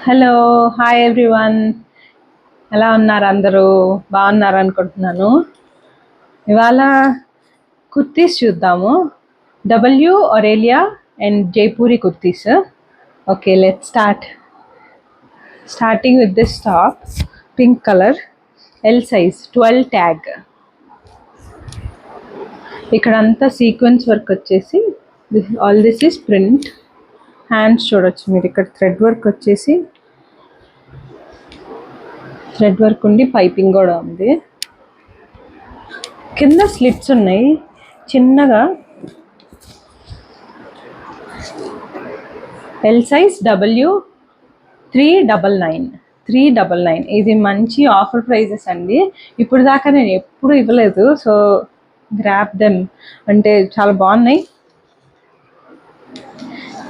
Hello, hi everyone. ఎలా ఉన్నారు అందరూ? బాగున్నారు అనుకుంటున్నాను. ఇవాళ కుర్తీస్ చూద్దాము. W Aurelia and Jaipuri kurtis. Okay, let starting with this top, pink colour, L size, 12 tag. ఇక్కడ అంతా సీక్వెన్స్ వర్క్ వచ్చేసి all this is print. Hands చూడొచ్చు మీరు, ఇక్కడ థ్రెడ్ వర్క్ వచ్చేసి థ్రెడ్ వర్క్ ఉండి పైపింగ్ కూడా ఉంది. కింద స్లిట్స్ ఉన్నాయి చిన్నగా. L size W 399. ఇది మంచి ఆఫర్ ప్రైజెస్ అండి. ఇప్పుడు దాకా నేను ఎప్పుడు ఇవ్వలేదు, సో గ్రాప్ దెమ్. అంటే చాలా బాగున్నాయి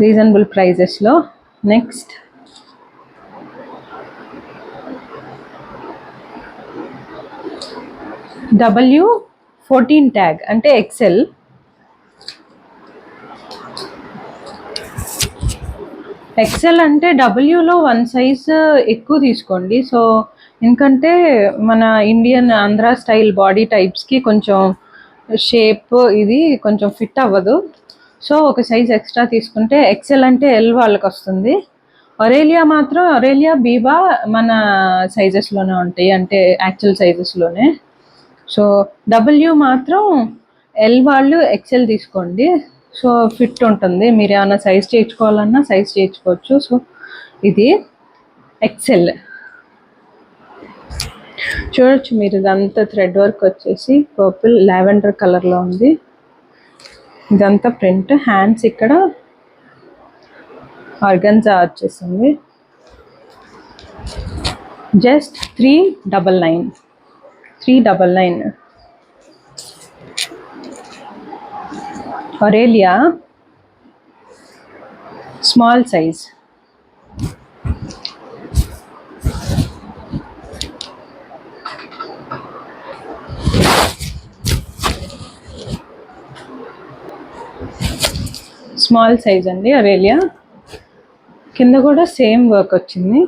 రీజనబుల్ ప్రైజెస్లో. నెక్స్ట్ W14 ట్యాగ్ అంటే ఎక్సెల్. ఎక్సెల్ అంటే డబ్ల్యూలో 1 సైజ్ ఎక్కువ తీసుకోండి. సో ఎందుకంటే మన ఇండియన్ ఆంధ్ర స్టైల్ బాడీ టైప్స్కి కొంచెం షేప్ ఇది కొంచెం ఫిట్ అవ్వదు. సో ఒక సైజ్ ఎక్స్ట్రా తీసుకుంటే, ఎక్సెల్ అంటే ఎల్ వాళ్ళకి వస్తుంది. ఒరేలియా మాత్రం ఒరేలియా బీబా మన సైజెస్లోనే ఉంటాయి, అంటే యాక్చువల్ సైజెస్లోనే. సో డబ్ల్యూ మాత్రం ఎల్ వాళ్ళు ఎక్సెల్ తీసుకోండి. సో ఫిట్ ఉంటుంది. మీరు ఏమైనా సైజ్ చేయించుకోవాలన్నా సైజ్ చేయించుకోవచ్చు. సో ఇది ఎక్సెల్ చూడొచ్చు మీరు. ఇదంతా థ్రెడ్ వర్క్ వచ్చేసి పర్పుల్ లావెండర్ కలర్లో ఉంది. ఇదంతా ప్రింట్. హ్యాండ్స్ ఇక్కడ ఆర్గన్జా వచ్చేసింది. Just 399. Aurelia small size. Small size అండి ఒరేలియా. కింద కూడా సేమ్ వర్క్ వచ్చింది.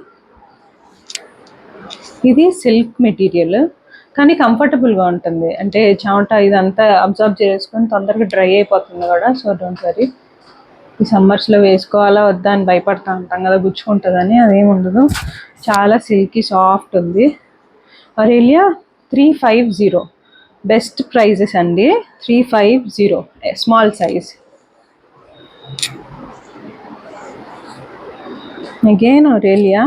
ఇది సిల్క్ మెటీరియల్ కానీ కంఫర్టబుల్గా ఉంటుంది. అంటే చెమట ఇదంతా అబ్జర్వ్ చేసుకొని తొందరగా డ్రై అయిపోతుంది కూడా. So don't worry. ఈ సమ్మర్స్లో వేసుకోవాలా వద్దా అని భయపడతా ఉంటాం కదా, గుచ్చుకుంటుందని. అదేమి ఉండదు, చాలా సిల్కీ సాఫ్ట్ ఉంది. ఒరేలియా 350 బెస్ట్ ప్రైజెస్ అండి. 350 small size. Again Aurelia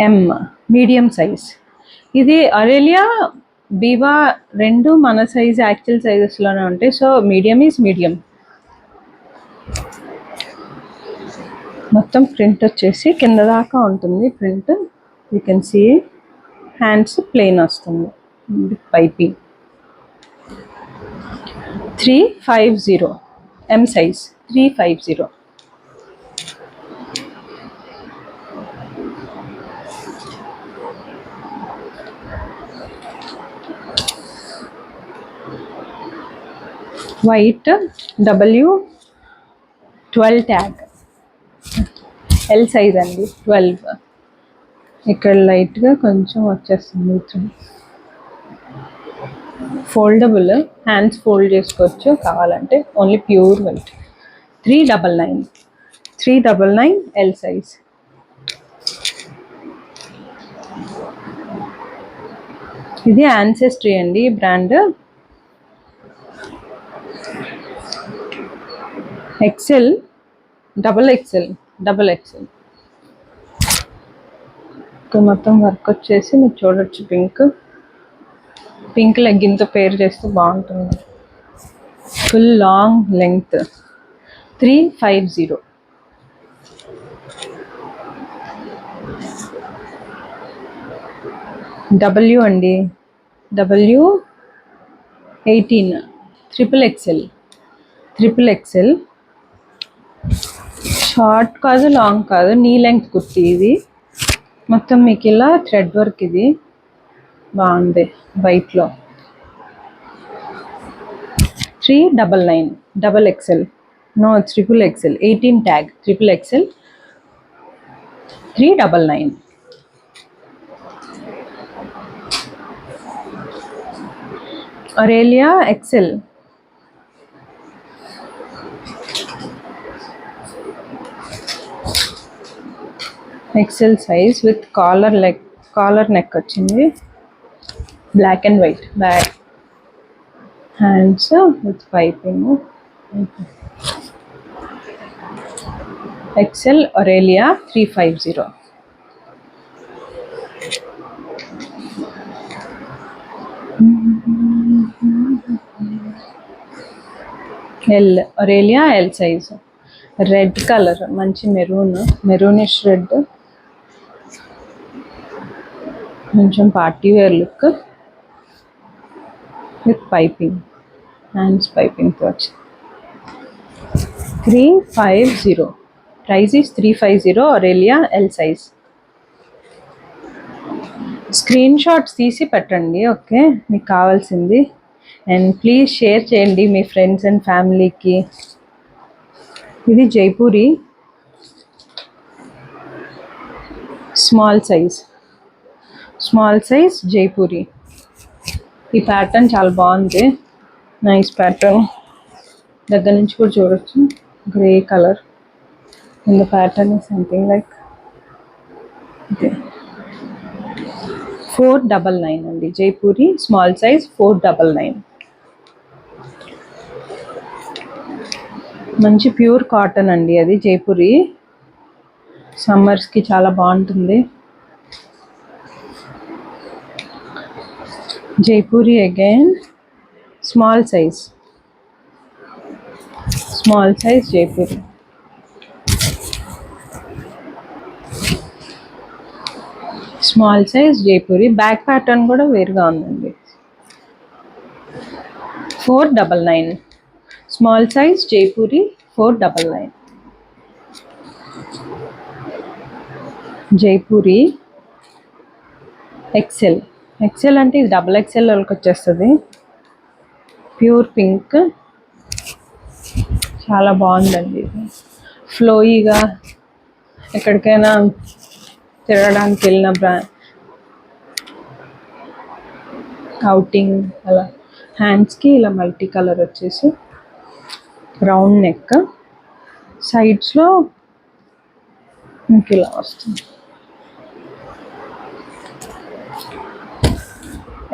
M medium size. ఇది ఒరేలియా బీవా రెండు మన సైజ్ యాక్చువల్ సైజెస్లోనే ఉంటాయి. So medium is medium. మొత్తం ప్రింట్ వచ్చేసి కింద దాకా ఉంటుంది print. You can see. Hands plain వస్తుంది, piping. 350 M size. 350. White W12 tag L size అండి. 12. ఇక్కడ లైట్గా కొంచెం వచ్చేస్తుంది. ఫోల్డబుల్, హ్యాండ్స్ ఫోల్డ్ చేసుకోవచ్చు కావాలంటే. Only pure white. 399 L size. ఇది యాన్సెస్ట్రీ అండి బ్రాండ్. XL, double XL. మొత్తం వర్క్ వచ్చేసి మీరు చూడొచ్చు. పింక్ లెగ్గిన్తో పేర్ చేస్తే బాగుంటుంది. Full long length. 350. డబ్ల్యూ అండి. W18 triple XL. షార్ట్ కాదు, లాంగ్ కాదు, నీ లెంగ్త్ కుర్తీ ఇది. మొత్తం మీకు ఇలా థ్రెడ్ వర్క్. ఇది బాగుంది వైట్లో. 399 double XL. No, triple XL. 18 tag triple XL. 399. Aurelia XL. XL size with collar neck వచ్చింది. Black and white back. Hands with piping. XL Aurelia 350. L Aurelia L size. Red color, మంచి maroonish red, కొంచెం party wear look with piping, hands పైపింగ్తో వచ్చి 350. Price is 350. Aurelia L size. Screenshots తీసి పెట్టండి, okay, మీకు కావాల్సింది. And please share చేయండి మీ friends and ఫ్యామిలీకి. ఇది జైపూరి స్మాల్ సైజ్ జైపూరి. ఈ ప్యాటర్న్ చాలా బాగుంది, నైస్ ప్యాటర్న్. దగ్గర నుంచి కూడా చూడొచ్చు, grey colour. And the pattern is something like 499 అండి. Jaipuri small size 499. మంచి ప్యూర్ కాటన్ అండి అది జైపూరి. సమ్మర్స్కి చాలా బాగుంటుంది. Jaipuri again small size Jaipuri. Small size Jaipuri. Back pattern కూడా వేరుగా ఉందండి. 499. Small size Jaipuri 499. Jaipuri XL అంటే ఇది XXL వాళ్ళకి వచ్చేస్తుంది. ప్యూర్ పింక్, చాలా బాగుందండి ఇది. ఫ్లోయీగా ఎక్కడికైనా తిరగడానికి వెళ్ళిన అవుటింగ్ అలా. హ్యాండ్స్కి ఇలా మల్టీ కలర్ వచ్చేసి రౌండ్ నెక్, సైడ్స్లో మీకు ఇలా వస్తుంది.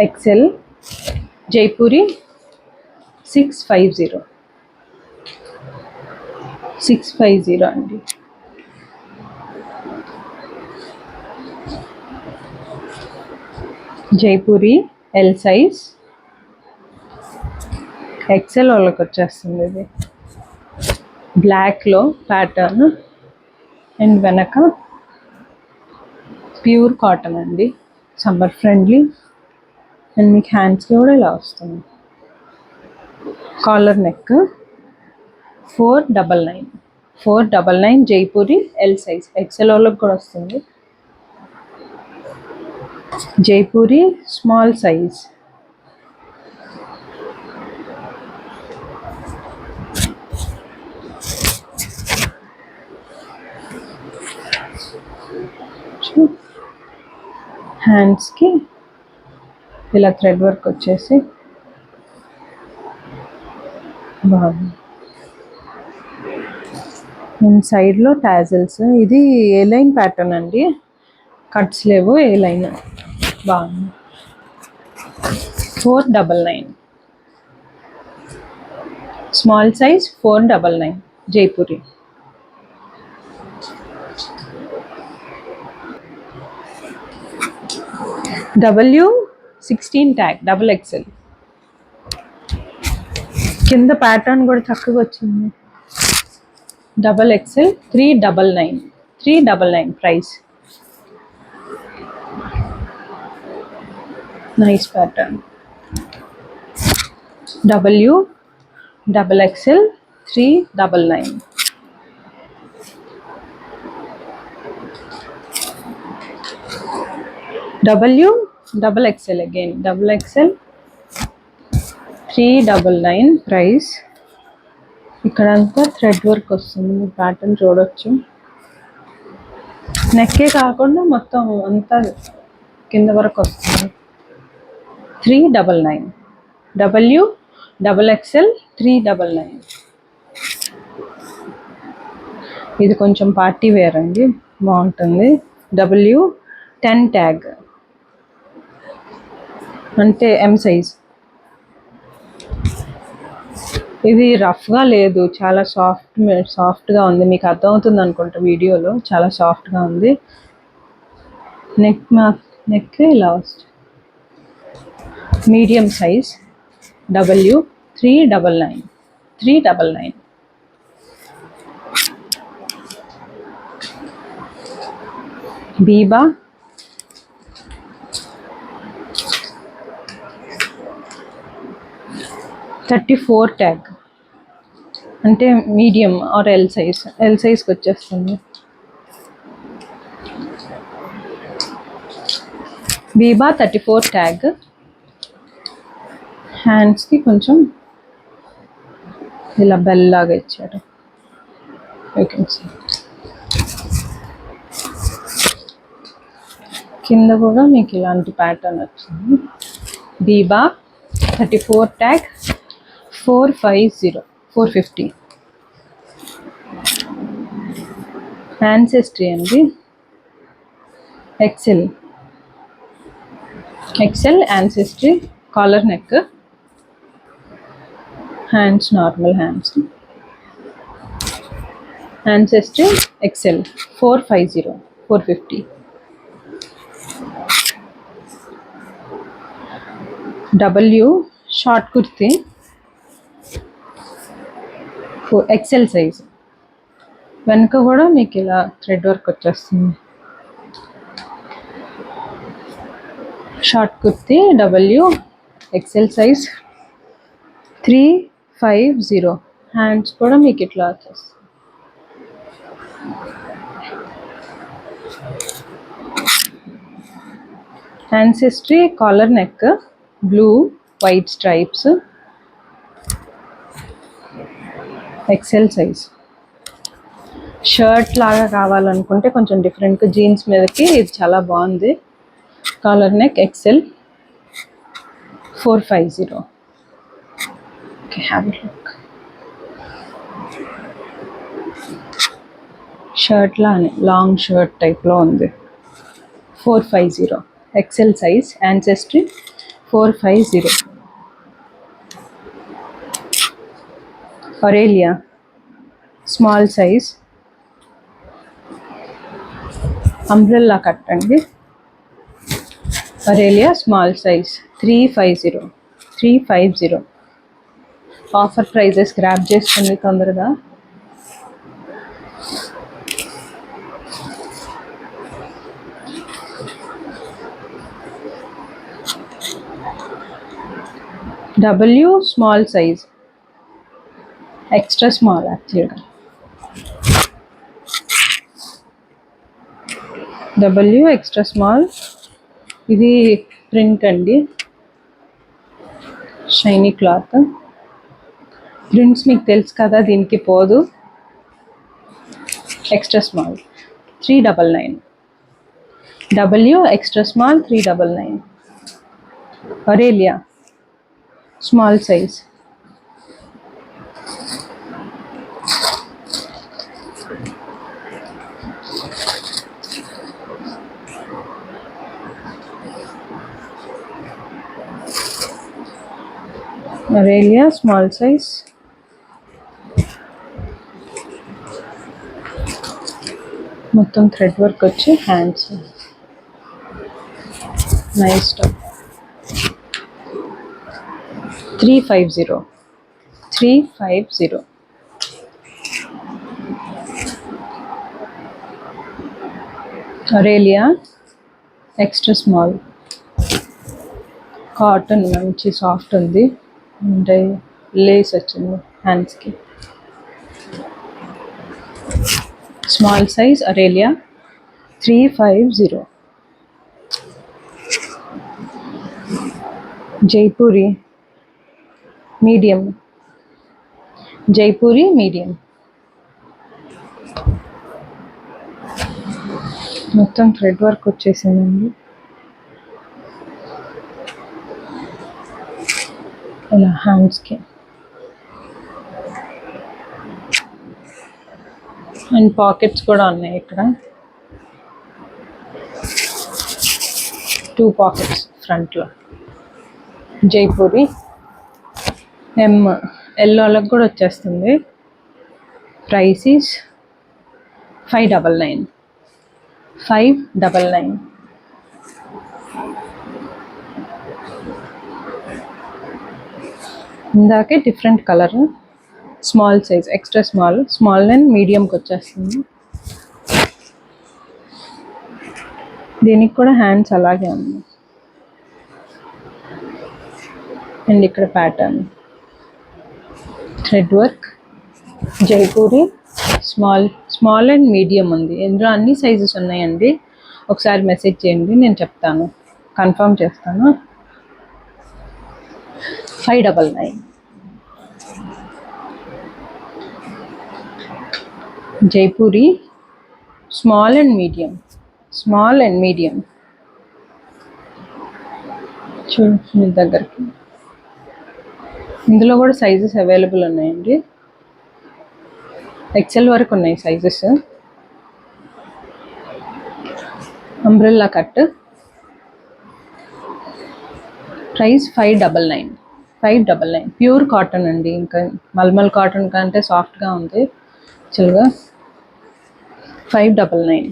ఎక్సెల్ జైపూరి 650 అండి. Jaipuri L size. ఎక్సెల్ వాళ్ళకి వచ్చేస్తుంది ఇది. బ్లాక్లో ప్యాటర్న్ అండ్ వెనక ప్యూర్ కాటన్ అండి, సమ్మర్ ఫ్రెండ్లీ. అండ్ మీకు హ్యాండ్స్కి కూడా ఇలా వస్తుంది. Collar neck 499 Jaipuri L size. XL వాళ్ళకి కూడా వస్తుంది. Jaipuri small size. హ్యాండ్స్కి ఇలా థ్రెడ్ వర్క్ వచ్చేసి బాగుంది. సైడ్లో టాజిల్స్. ఇది ఏ లైన్ ప్యాటర్న్ అండి, కట్స్ లేవు, ఏ లైన్. బాగుంది. 499. Small size 499 Jaipuri. W16 tag XXL. కింద ప్యాటర్న్ కూడా చక్కగా వచ్చింది. XXL 399 price. Nice pattern. XXL 399. XXL again. XXL 399 price. ఇక్కడంతా థ్రెడ్ వర్క్ వస్తుంది, ప్యాటర్న్ చూడొచ్చు. నెక్కే కాకుండా మొత్తం అంతా కింద వరకు వస్తుంది. 399 WXXL 399. ఇది కొంచెం పార్టీ వేర్ అండి, బాగుంటుంది. W10 ట్యాగ్ అంటే M సైజ్. ఇది రఫ్గా లేదు, చాలా సాఫ్ట్గా ఉంది. మీకు అర్థమవుతుంది అనుకుంటా వీడియోలో, చాలా సాఫ్ట్గా ఉంది. నెక్ ఇలా వస్తుంది. Medium size W399. Biba $34 tag అంటే మీడియం ఆర్ ఎల్ సైజ్కి వచ్చేస్తుంది. బీబా 34 ట్యాగ్. హ్యాండ్స్కి కొంచెం ఇలా బెల్ లాగా ఇచ్చారు. కింద కూడా మీకు ఇలాంటి ప్యాటర్న్ వచ్చింది. బీబా 34 ట్యాగ్ 450. యాన్సెస్ట్రీ అండి, XL Ancestry. Collar neck, hands normal hands. Ancestry XL 450. W short kurti XL size. వెనుక కూడా మీకు ఇలా థ్రెడ్ వర్క్ వచ్చేస్తుంది. Short kurti W XL size 350. Hands కూడా మీకు ఇట్లా వచ్చేస్తుంది. Ancestry collar neck, blue white stripes, XL size. Shirt లాగా కావాలనుకుంటే కొంచెం డిఫరెంట్గా జీన్స్ మీదకి ఇది చాలా బాగుంది. Collar neck XL 450. Okay, have a look. Shirt లానే లాంగ్ షర్ట్ టైప్లో ఉంది. 450 XL size. Ancestry 450. Aurelia small size, umbrella cut అండి. Aurelia small size 350. Offer prices grab చేసుకోండి తొందరగా. W small size, extra small యాక్చువల్గా. W extra small. ఇది print అండి, shiny cloth. Prints మీకు తెలుసు కదా, దీనికి పోదు. Extra small 399. W extra small 399. Aurelia small size. Aurelia small size. మొత్తం థ్రెడ్ వర్క్ వచ్చి hands. Nice top. 350. Aurelia extra small. Cotton మంచి సాఫ్ట్ ఉంది, అంటే లేస్ వచ్చింది హ్యాండ్స్కి. Small size Aurelia 350. Jaipuri medium. మొత్తం థ్రెడ్ వర్క్ వచ్చేసిందండి. ఇలా హ్యాండ్స్కి అండ్ పాకెట్స్ కూడా ఉన్నాయి. ఇక్కడ 2 పాకెట్స్ ఫ్రంట్లో. జైపూరి ఎల్లోలకు కూడా వచ్చేస్తుంది. Price is 599. 599. ఇందాకే different colour, small size, extra small and మీడియంకి వచ్చేస్తుంది. దీనికి కూడా హ్యాండ్స్ అలాగే ఉంది. అండ్ ఇక్కడ pattern thread work Jaipuri small and medium ఉంది. ఇందులో అన్ని సైజెస్ ఉన్నాయండి. ఒకసారి మెసేజ్ చేయండి, నేను చెప్తాను, కన్ఫర్మ్ చేస్తాను. 599. జైపూరి స్మాల్ అండ్ మీడియం చూడండి మీ దగ్గరికి. ఇందులో కూడా సైజెస్ అవైలబుల్ ఉన్నాయండి. ఎక్సెల్ వరకు ఉన్నాయి sizes. Umbrella cut. Price 599. 599. Pure cotton అండి. ఇంకా మల్మల్ కాటన్ కంటే సాఫ్ట్గా ఉంది యాక్చువల్గా. 599.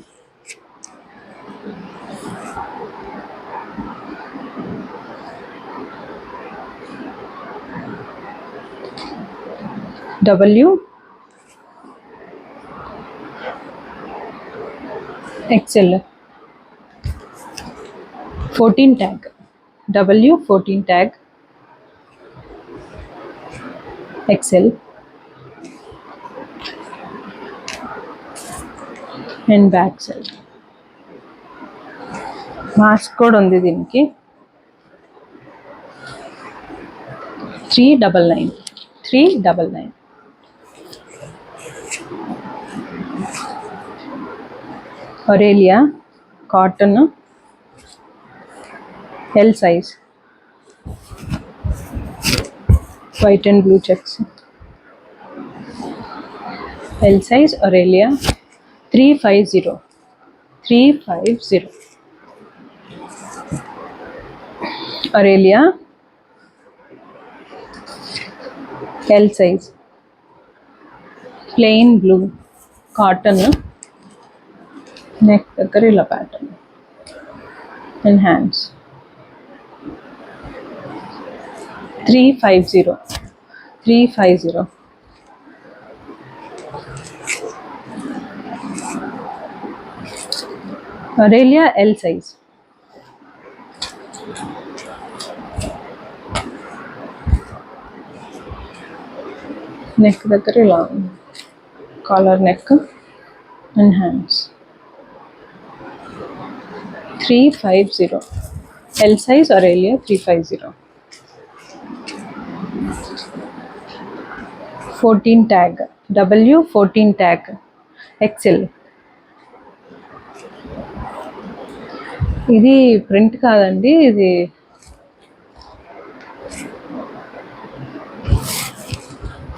XL 14 tag. 14 tag XL and back side mask కూడా ఉంది దీనికి. 399. 399. ఒరేలియా cotton L size, white and blue checks. L size Aurelia 350. 350. Aurelia L size, plain blue cotton, neck gorilla pattern and hands. 350. 350. Aurelia L size. Neck దగ్గర ఇలా collar neck and hands. 350. L size Aurelia 350. 14 tag W14 tag XL. ఇది print కాదండి, ఇది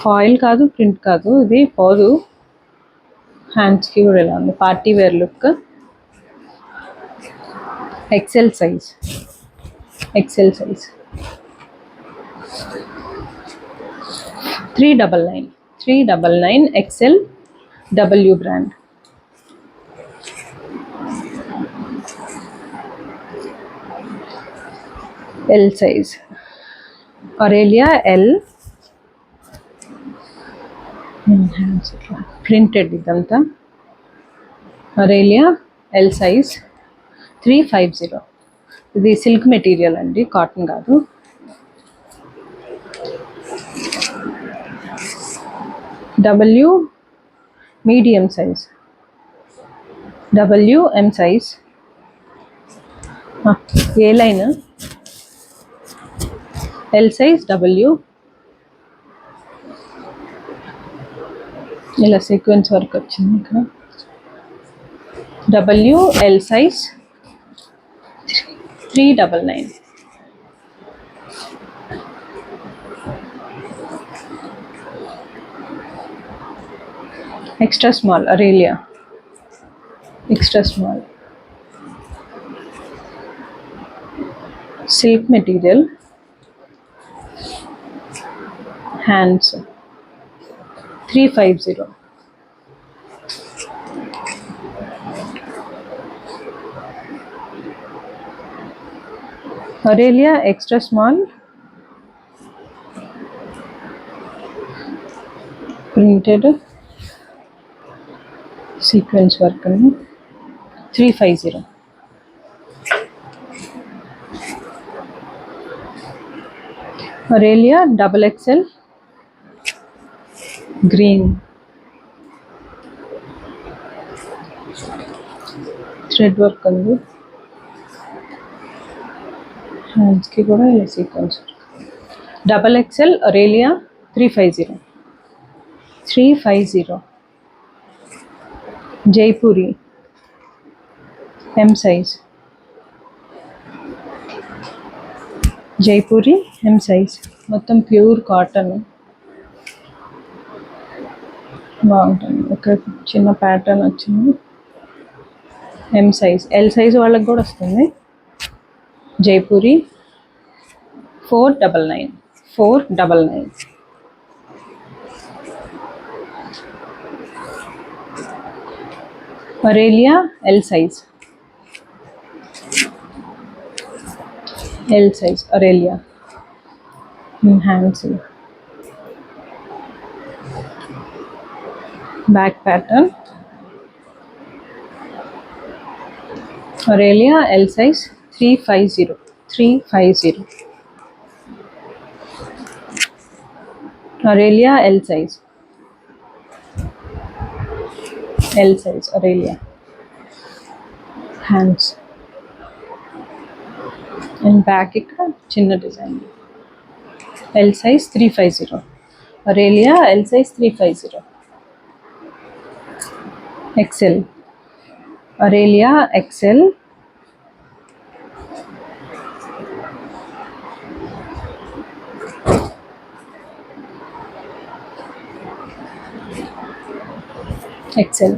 foil కాదు, print కాదు, ఇది పోదు. హ్యాండ్స్కి కూడా ఇలా ఉంది, party wear look. XL size. 399. 399 XL W brand. L size Aurelia L. Printed ఇదంతా. Aurelia L size 350. ఇది సిల్క్ మెటీరియల్ అండి, కాటన్ కాదు. W medium size. WM size. A line. L size W. ఇలా సీక్వెన్స్ వర్క్ వచ్చింది ఇక్కడ. WL size 399. Extra small Aurelia, extra small, silk material, hands 350. Aurelia extra small, printed sequence work 350. Aurelia double XL green, thread work ఉంది, hands కి కూడా ఇలా sequence. Double XL Aurelia 350. 350. Jaipuri M size, Jaipuri M size, మొత్తం pure cotton, బాగుంటుంది. ఇక్కడ చిన్న pattern వచ్చింది. M size, L size వాళ్ళకి కూడా వస్తుంది. Jaipuri 499. 499. Aurelia L size, L size Aurelia, hands, back pattern. Aurelia L size 350. 350. Aurelia L size, L size Aurelia, hands and back ఇక్కడ చిన్న design. L size 350. Aurelia L size 350. XL Aurelia XL, XL.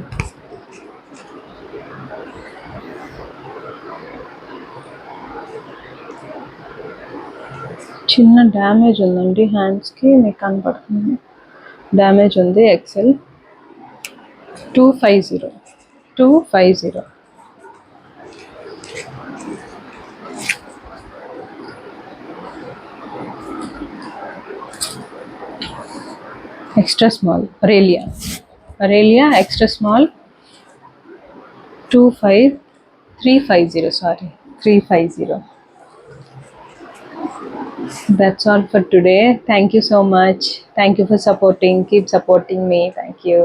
చిన్న damage ఉందండి హ్యాండ్స్కి, మీకు కనపడుతుంది damage ఉంది. XL 250. 250. Extra small Aurelia, Aurelia extra small 350. Sorry, 350. That's all for today. Thank you so much. Thank you for supporting. Keep supporting me. Thank you.